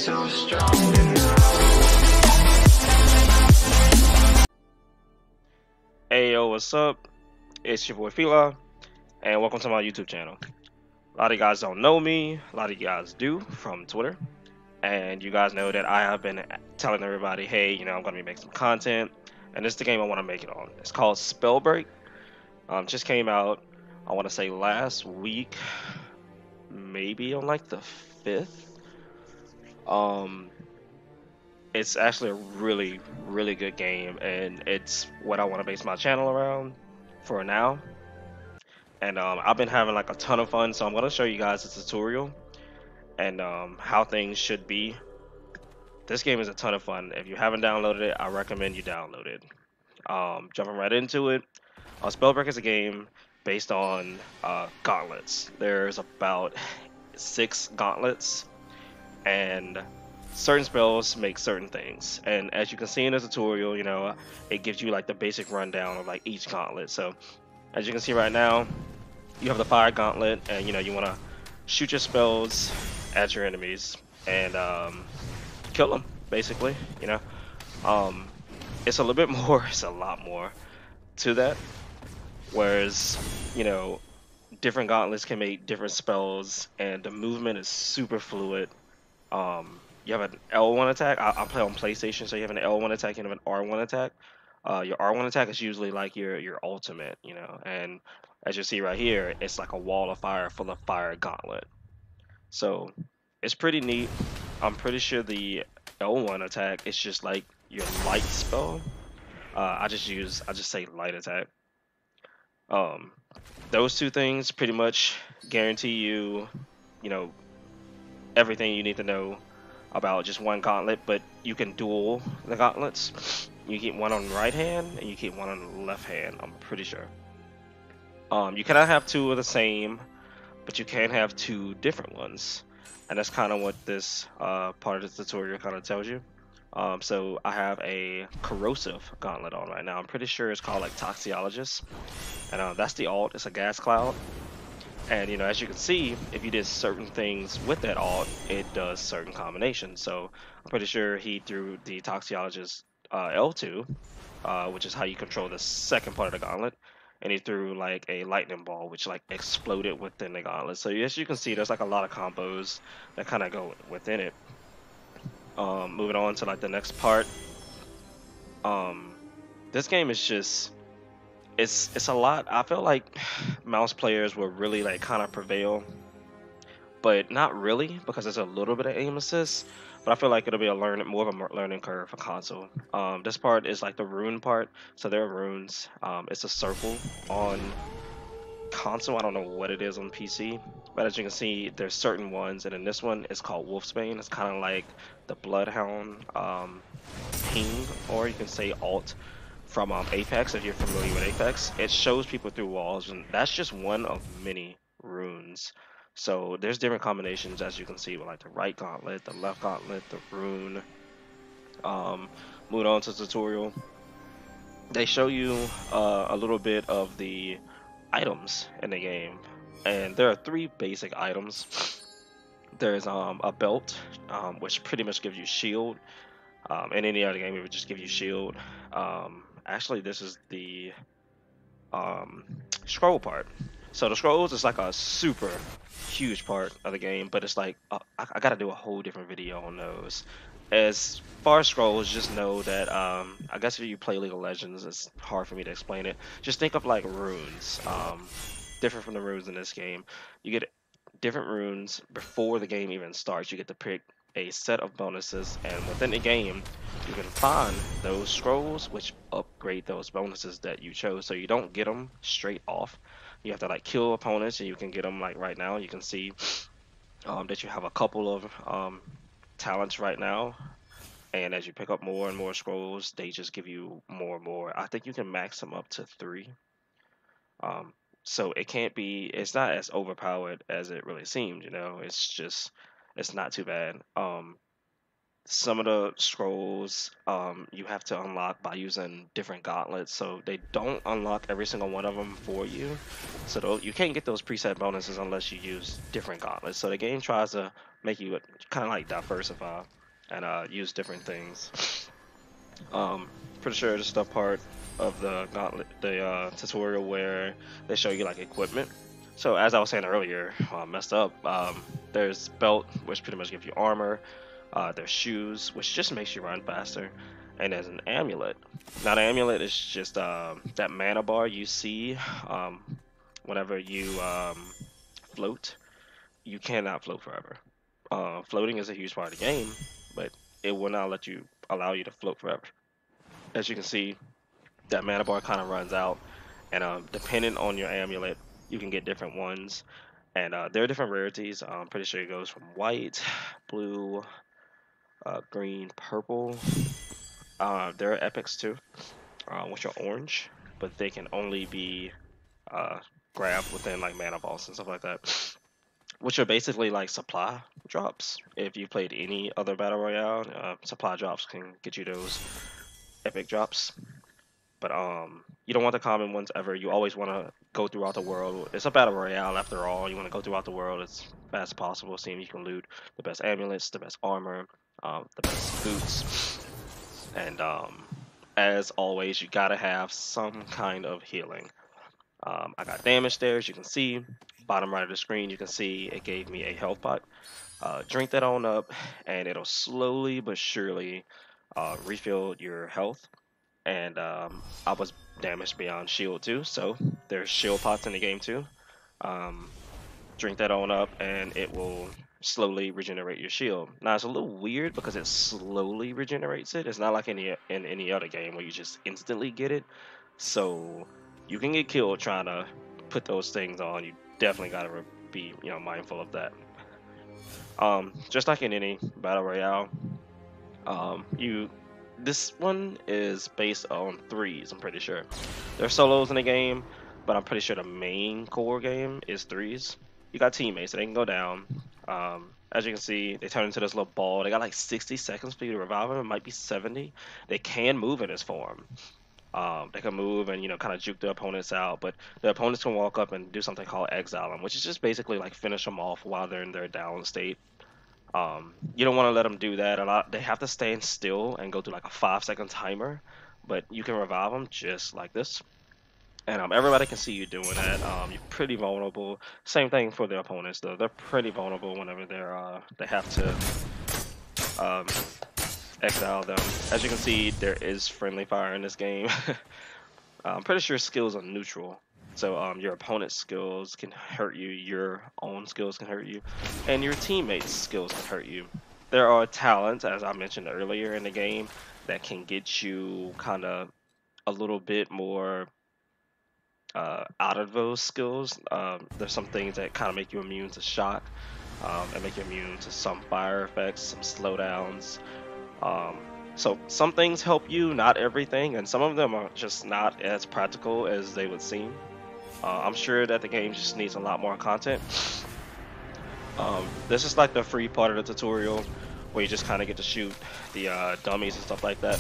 so strong. Hey yo, what's up? It's your boy Fila, and welcome to my YouTube channel. A lot of you guys don't know me, a lot of you guys do from Twitter, and you guys know that I have been telling everybody, hey, I'm gonna be making some content, and this is the game I want to make it on. It's called Spellbreak. Just came out, I want to say last week, maybe on like the 5th. It's actually a really, really good game, and it's what I want to base my channel around for now. And I've been having like a ton of fun, so I'm gonna show you guys a tutorial and how things should be. This game is a ton of fun. If you haven't downloaded it, I recommend you download it. Jumping right into it, Spellbreak is a game based on gauntlets. There's about 6 gauntlets, and certain spells make certain things. And as you can see in the tutorial, it gives you like the basic rundown of like each gauntlet. So as you can see right now, you have the fire gauntlet, and you want to shoot your spells at your enemies and kill them, basically. Um, it's a little bit more, it's a lot more to that. Whereas, different gauntlets can make different spells, and the movement is super fluid. You have an L1 attack. I play on PlayStation, so you have an L1 attack, you have an R1 attack. Your R1 attack is usually like your ultimate, and as you see right here, it's like a wall of fire full of fire gauntlet. So it's pretty neat. I'm pretty sure the L1 attack is just like your light spell. I just say light attack. Um, those two things pretty much guarantee you, you know, everything you need to know about just one gauntlet, but you can dual the gauntlets. You keep one on the right hand and you keep one on the left hand, I'm pretty sure. You cannot have two of the same, but you can have two different ones. And that's kind of what this part of the tutorial kind of tells you. So I have a corrosive gauntlet on right now. I'm pretty sure it's called like Toxiologist. And that's the alt, it's a gas cloud. And as you can see, if you did certain things with that alt, it does certain combinations. So I'm pretty sure he threw the Toxiologist L2, which is how you control the second part of the gauntlet, and he threw like a lightning ball, which like exploded within the gauntlet. So as you can see, there's like a lot of combos that kind of go within it. Moving on to like the next part. This game is just it's a lot. I feel like mouse players will really like kind of prevail, but not really, because there's a little bit of aim assist. But I feel like it'll be more of a learning curve for console. This part is like the rune part, so there are runes. It's a circle on console. I don't know what it is on PC, but as you can see, there's certain ones, and in this one, it's called Wolfsbane. It's kind of like the Bloodhound ping, or you can say alt from Apex, if you're familiar with Apex. It shows people through walls, and that's just one of many runes. So there's different combinations, as you can see, with like the right gauntlet, the left gauntlet, the rune. Moving on to the tutorial, they show you a little bit of the items in the game, and there are 3 basic items. There's a belt, which pretty much gives you shield. In any other game, it would just give you shield. Actually, this is the scroll part. So the scrolls is like a super huge part of the game, but it's like I gotta do a whole different video on those. As far as scrolls, just know that I guess if you play League of Legends, it's hard for me to explain it. Just think of like runes, different from the runes in this game. You get different runes before the game even starts. You get to pick a set of bonuses, and within the game you can find those scrolls which upgrade those bonuses that you chose. So you don't get them straight off. You have to like kill opponents, and you can get them like right now. You can see that you have a couple of talents right now, and as you pick up more and more scrolls, they just give you more and more. I think you can max them up to 3. um, so it's not as overpowered as it really seems. It's not too bad. some of the scrolls you have to unlock by using different gauntlets, so they don't unlock every single one of them for you. So you can't get those preset bonuses unless you use different gauntlets. So the game tries to make you kind of like diversify and use different things. Pretty sure this is the part of the gauntlet, the tutorial where they show you like equipment. So as I was saying earlier, I messed up. There's belt, which pretty much gives you armor. There's shoes, which just makes you run faster, and there's an amulet. Now the amulet is just that mana bar you see whenever you float. You cannot float forever. Floating is a huge part of the game, but it will not let you allow you to float forever. As you can see, that mana bar kind of runs out, and depending on your amulet, you can get different ones. And there are different rarities. I'm pretty sure it goes from white, blue, green, purple. There are epics too, which are orange, but they can only be uh, grabbed within like mana vaults and stuff like that, which are basically like supply drops. If you played any other battle royale, supply drops can get you those epic drops. But you don't want the common ones ever. You always want to go throughout the world. It's a battle royale after all. You want to go throughout the world as fast as possible, seeing you can loot the best amulets, the best armor, the best boots, and as always, you gotta have some kind of healing. I got damage there, as you can see. Bottom right of the screen, you can see it gave me a health pot. Drink that on up, and it'll slowly but surely refill your health. And I was damaged beyond shield too, so there's shield pots in the game too. Um, Drink that on up, and it will slowly regenerate your shield. Now it's a little weird because it slowly regenerates it. It's not like in any other game where you just instantly get it. So you can get killed trying to put those things on. You definitely gotta be mindful of that. Just like in any battle royale, you this one is based on threes. I'm pretty sure there's solos in the game, but I'm pretty sure the main core game is threes. You got teammates, so they can go down. As you can see, they turn into this little ball. They got like 60 seconds for you to revive them. It might be 70. They can move in this form. They can move and kind of juke the opponents out, but the opponents can walk up and do something called exile them, which is just basically like finish them off while they're in their down state. You don't want to let them do that. They have to stand still and go through like a 5-second timer, but you can revive them just like this. And everybody can see you doing that. You're pretty vulnerable. Same thing for the opponents, though. They're pretty vulnerable whenever they have to exile them. As you can see, there is friendly fire in this game. I'm pretty sure skills are neutral. So your opponent's skills can hurt you, your own skills can hurt you, and your teammates' skills can hurt you. There are talents, as I mentioned earlier in the game, that can get you kind of a little bit more out of those skills. There's some things that kind of make you immune to shock, and make you immune to some fire effects, some slowdowns. So some things help you, not everything, and some of them are just not as practical as they would seem. I'm sure that the game just needs a lot more content. This is like the free part of the tutorial where you just kind of get to shoot the dummies and stuff like that.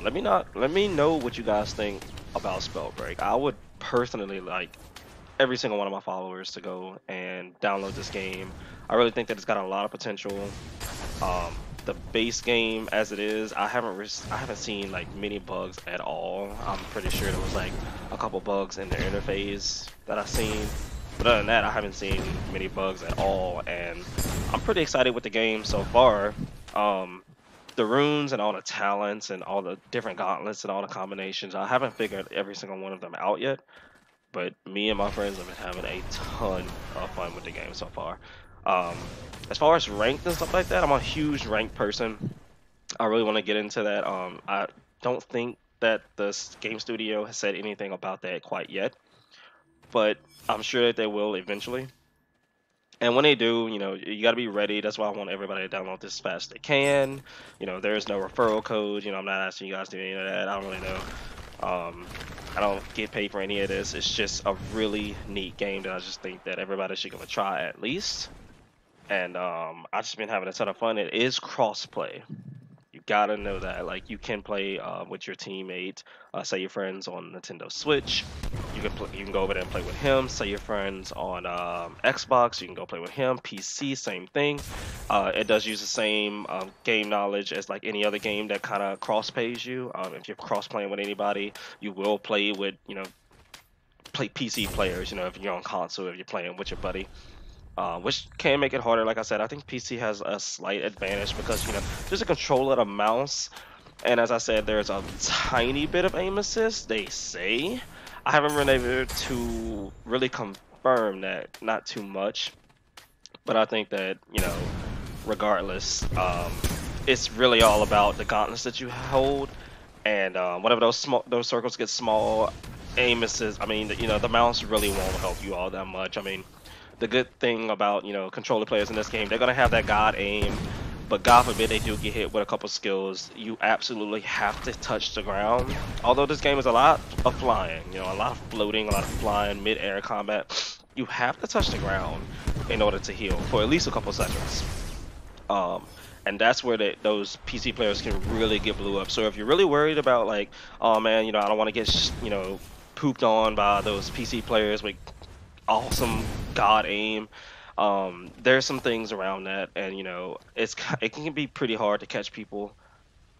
Let me know what you guys think about Spellbreak. I would personally like every single one of my followers to go and download this game. I really think that it's got a lot of potential. The base game as it is, I haven't seen like many bugs at all. I'm pretty sure there was like a couple bugs in the interface that I've seen, but other than that, I haven't seen many bugs at all, and I'm pretty excited with the game so far. The runes and all the talents and all the different gauntlets and all the combinations, I haven't figured every single one of them out yet, but me and my friends have been having a ton of fun with the game so far. As far as ranked and stuff like that, I'm a huge ranked person. I really want to get into that. I don't think that the game studio has said anything about that quite yet, but I'm sure that they will eventually. And when they do, you got to be ready. That's why I want everybody to download this as fast as they can. There's no referral code. I'm not asking you guys to do any of that. I don't really know. I don't get paid for any of this. It's just a really neat game that I just think that everybody should give a try at least. and I've just been having a ton of fun. It is crossplay. You gotta know that. Like you can play with your teammate. Say your friends on Nintendo Switch, you can go over there and play with him. Say your friends on Xbox, you can go play with him. PC, same thing. It does use the same game knowledge as like any other game that kind of cross plays you. If you're cross playing with anybody, you will play with play PC players. If you're on console, if you're playing with your buddy. Which can make it harder. Like I said, I think PC has a slight advantage because there's a control of the mouse, and as I said, there's a tiny bit of aim assist. They say I haven't been able to really confirm that, not too much, but I think that regardless, it's really all about the gauntlets that you hold, and whenever those circles get small, aim assist. I mean, the mouse really won't help you all that much. I mean, the good thing about controller players in this game, they're gonna have that god aim, but God forbid they do get hit with a couple skills, you absolutely have to touch the ground. Although this game is a lot of flying, a lot of floating, a lot of flying, mid-air combat, you have to touch the ground in order to heal for at least a couple seconds. Um, and that's where those PC players can really get blew up. So if you're really worried about like, oh man, I don't want to get pooped on by those PC players with awesome god aim. There's some things around that, and it can be pretty hard to catch people.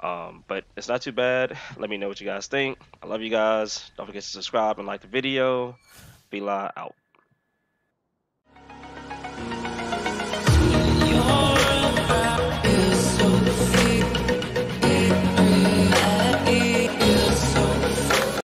But it's not too bad. Let me know what you guys think. I love you guys. Don't forget to subscribe and like the video. Fila out.